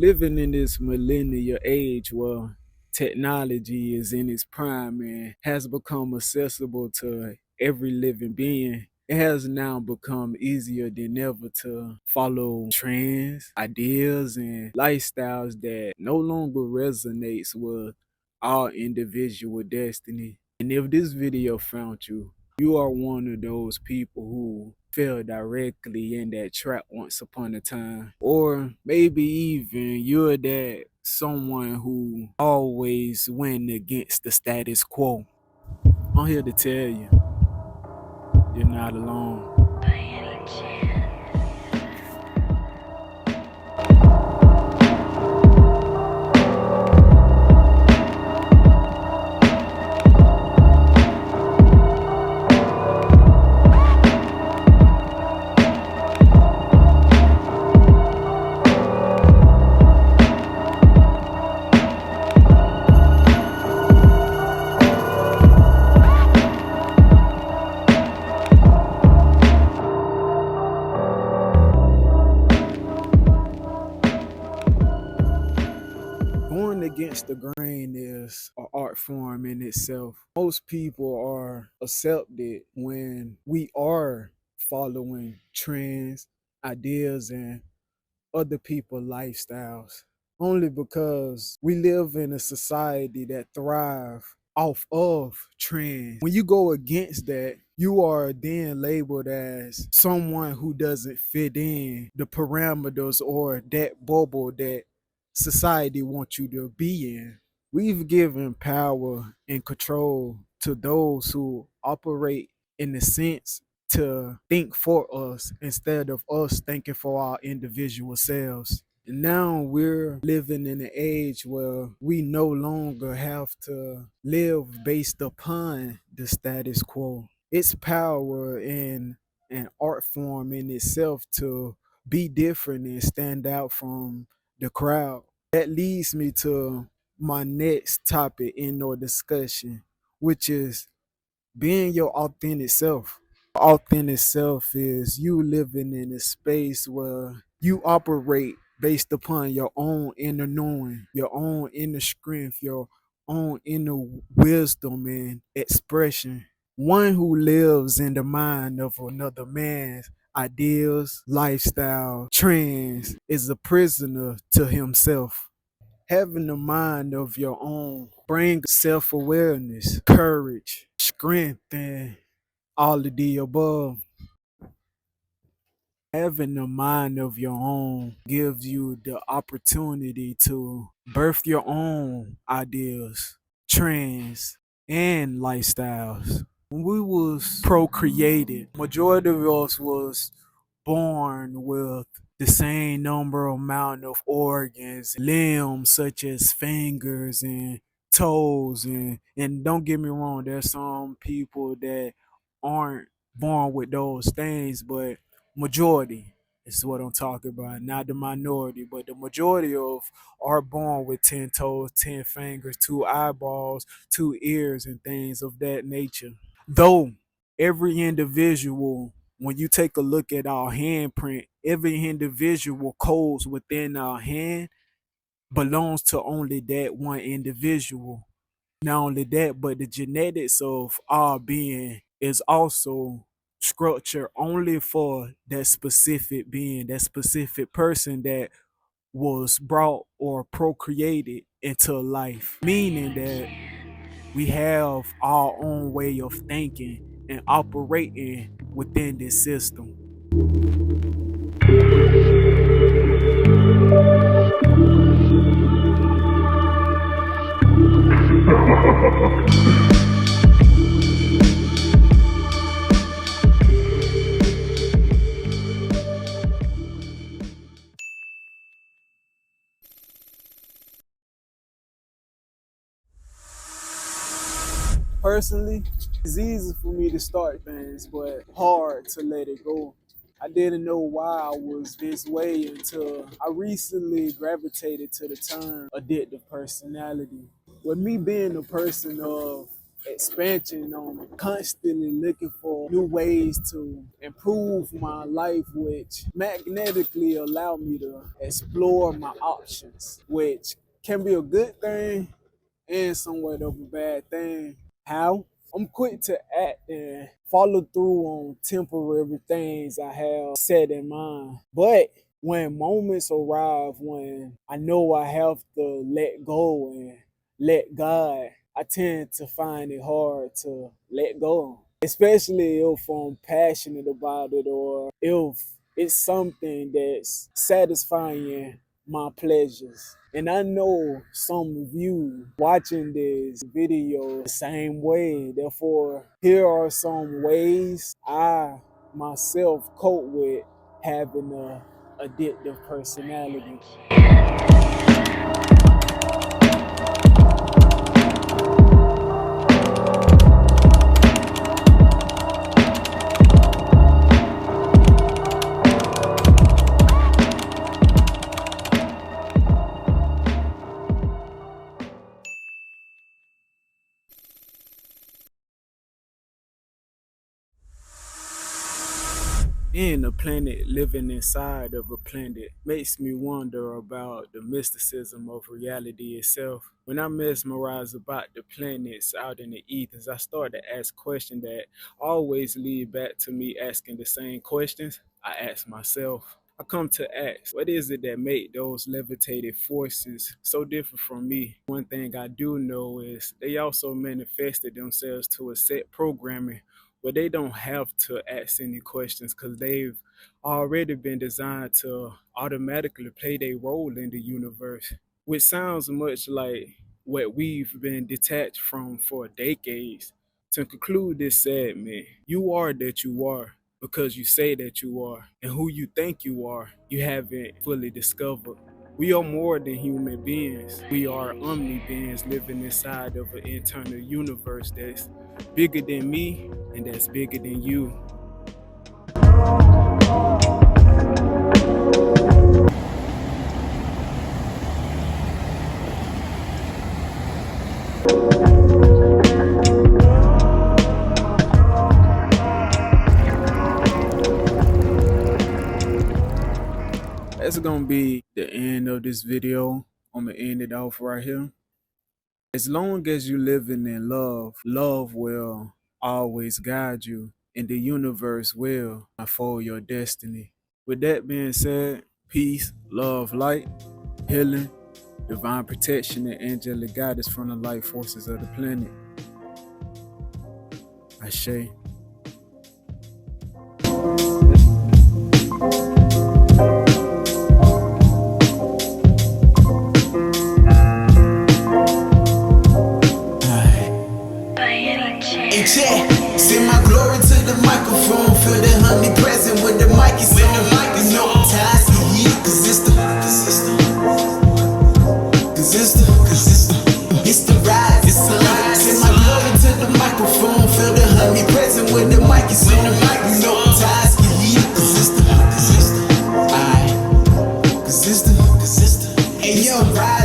living in this millennial age where technology is in its prime and has become accessible to every living being, it has now become easier than ever to follow trends, ideas, and lifestyles that no longer resonates with our individual destiny. And if this video found you, you are one of those people who fell directly in that trap once upon a time. Or maybe even you're that someone who always went against the status quo. I'm here to tell you, you're not alone. By any chance. Going against the grain is an art form in itself. Most people are accepted when we are following trends, ideas, and other people's lifestyles. Only because we live in a society that thrives off of trends. When you go against that, you are then labeled as someone who doesn't fit in the parameters or that bubble that society wants you to be in. We've given power and control to those who operate in the sense to think for us instead of us thinking for our individual selves. And now we're living in an age where we no longer have to live based upon the status quo. It's power in an art form in itself to be different and stand out from the crowd. That leads me to my next topic in our discussion, which is being your authentic self. Authentic self is you living in a space where you operate based upon your own inner knowing, your own inner strength, your own inner wisdom and expression. One who lives in the mind of another man's ideas, lifestyle, trends is a prisoner to himself. Having the mind of your own brings self-awareness, courage, strength, and all of the above. Having the mind of your own gives you the opportunity to birth your own ideas, trends, and lifestyles. When we was procreated, majority of us was born with the same number amount of organs, limbs such as fingers and toes, and don't get me wrong, there's some people that aren't born with those things, but majority is what I'm talking about, not the minority, but the majority of are born with 10 toes, 10 fingers, 2 eyeballs, 2 ears, and things of that nature. Though every individual, when you take a look at our handprint, every individual codes within our hand belongs to only that one individual. Not only that, but the genetics of our being is also structured only for that specific being, that specific person that was brought or procreated into life. Meaning that we have our own way of thinking and operating within this system. Personally, it's easy for me to start things, but hard to let it go. I didn't know why I was this way until I recently gravitated to the term addictive personality. With me being a person of expansion. Constantly looking for new ways to improve my life, which magnetically allow me to explore my options, which can be a good thing and somewhat of a bad thing. How? I'm quick to act and follow through on temporary things I have set in mind. But when moments arrive when I know I have to let go and let God, I tend to find it hard to let go. Especially if I'm passionate about it or if it's something that's satisfying my pleasures. And I know some of you watching this video the same way. Therefore, here are some ways I myself cope with having a addictive personality. Being a planet living inside of a planet makes me wonder about the mysticism of reality itself. When I mesmerize about the planets out in the ethers, I start to ask questions that always lead back to me asking the same questions I ask myself. I come to ask, what is it that made those levitated forces so different from me? One thing I do know is they also manifested themselves to a set programming where they don't have to ask any questions because they've already been designed to automatically play their role in the universe, which sounds much like what we've been detached from for decades. To conclude this segment, you are that you are because you say that you are, and who you think you are, you haven't fully discovered. We are more than human beings. We are omni beings living inside of an internal universe that's bigger than me and that's bigger than you. That's gonna be the end of this video. I'm gonna end it off right here. As long as you living in love, love will always guide you, and the universe will unfold your destiny. With that being said, peace, love, light, healing, divine protection, and angelic guidance from the life forces of the planet. Ashe. Send my glory to the microphone, feel the honey present with the mic is on. You know ties to heat, cause it's the rise, it's the light. Send my glory to the microphone, feel the honey present with the mic is on. You know ties to heat, cause it's the, hey yo, rise.